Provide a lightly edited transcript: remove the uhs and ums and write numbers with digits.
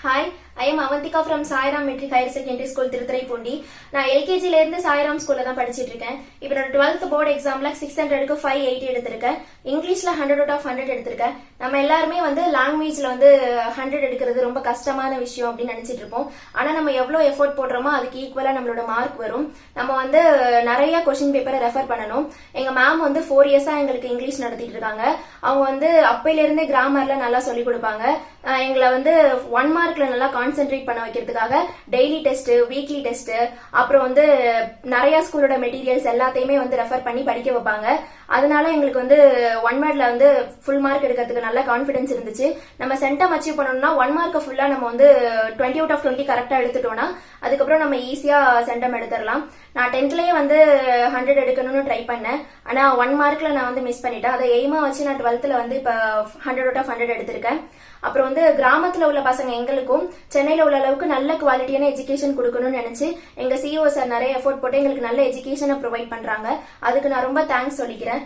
Hi, I am Avantika from Sairam Metric Higher Secondary School, Tiruthurai. நான் எல்கேஜில இருந்து சாய்ராம் ஸ்கூல்ல தான் படிச்சிட்டு இருக்கேன். இப்போ நான் 12th போர்டு எக்ஸாம்ல 600க்கு 580 எடுத்திருக்கேன். இங்கிலீஷ்ல 100 out of 100 எடுத்திருக்கேன். நம்ம எல்லாருமே வந்து லாங்குவேஜ்ல வந்து 100 எடுக்கிறது ரொம்ப கஷ்டமான விஷயம் அப்படின்னு நினைச்சிட்டு இருப்போம். ஆனா நம்ம எவ்வளவு எஃபோர்ட் போடுறோமோ அதுக்கு ஈக்குவலா நம்மளோட மார்க் வரும். நம்ம வந்து நிறைய கொஸ்டின் பேப்பரை ரெஃபர் பண்ணணும். எங்க மேம் வந்து 4 இயர்ஸா எங்களுக்கு இங்கிலீஷ் நடத்திட்டு இருக்காங்க. அவங்க வந்து அப்பையில இருந்தே கிராமர்ல நல்லா சொல்லி கொடுப்பாங்க. எங்களை வந்து 1 மார்க்ல நல்லா கான்சென்ட்ரேட் பண்ண வைக்கிறதுக்காக டெய்லி டெஸ்ட், வீக்லி டெஸ்ட், அப்புறம் வந்து நிறைய ஸ்கூலோட மெட்டீரியல்ஸ் எல்லாத்தையுமே வந்து ரெஃபர் பண்ணி படிக்க வைப்பாங்க. அதனால எங்களுக்கு வந்து 1 வேர்ட்ல வந்து ஃபுல் மார்க் எடுக்கிறதுக்கு நல்ல கான்ஃபிடன்ஸ் இருந்துச்சு. நம்ம சென்டம் அச்சீவ் பண்ணணும்னா 1 மார்க் ஃபுல்லா நம்ம வந்து 20 out of 20 கரெக்டா எடுத்துட்டோம்னா அதுக்கப்புறம் நம்ம ஈஸியா சென்டம் எடுத்துடலாம். நான் 10த்லயே வந்து 100 எடுக்கணும்னு ட்ரை பண்ணேன். ஆனா 1 மார்க்ல நான் வந்து மிஸ் பண்ணிட்டேன். அதை எய்மா வச்சு நான் 12th வந்து இப்ப 100 out of 100 எடுத்திருக்கேன். அப்புறம் வந்து கிராமத்துல உள்ள பசங்க எங்களுக்கும் சென்னையில உள்ள அளவுக்கு நல்ல குவாலிட்டியான எஜுகேஷன் கொடுக்கணும்னு நினைச்சு எங்க சிஓ சார் நிறைய எஃபோர்ட் போட்டு எங்களுக்கு நல்ல எஜுகேஷனை ப்ரொவைட் பண்றாங்க. அதுக்கு நான் ரொம்ப தேங்க்ஸ் சொல்லிக்கிறேன்.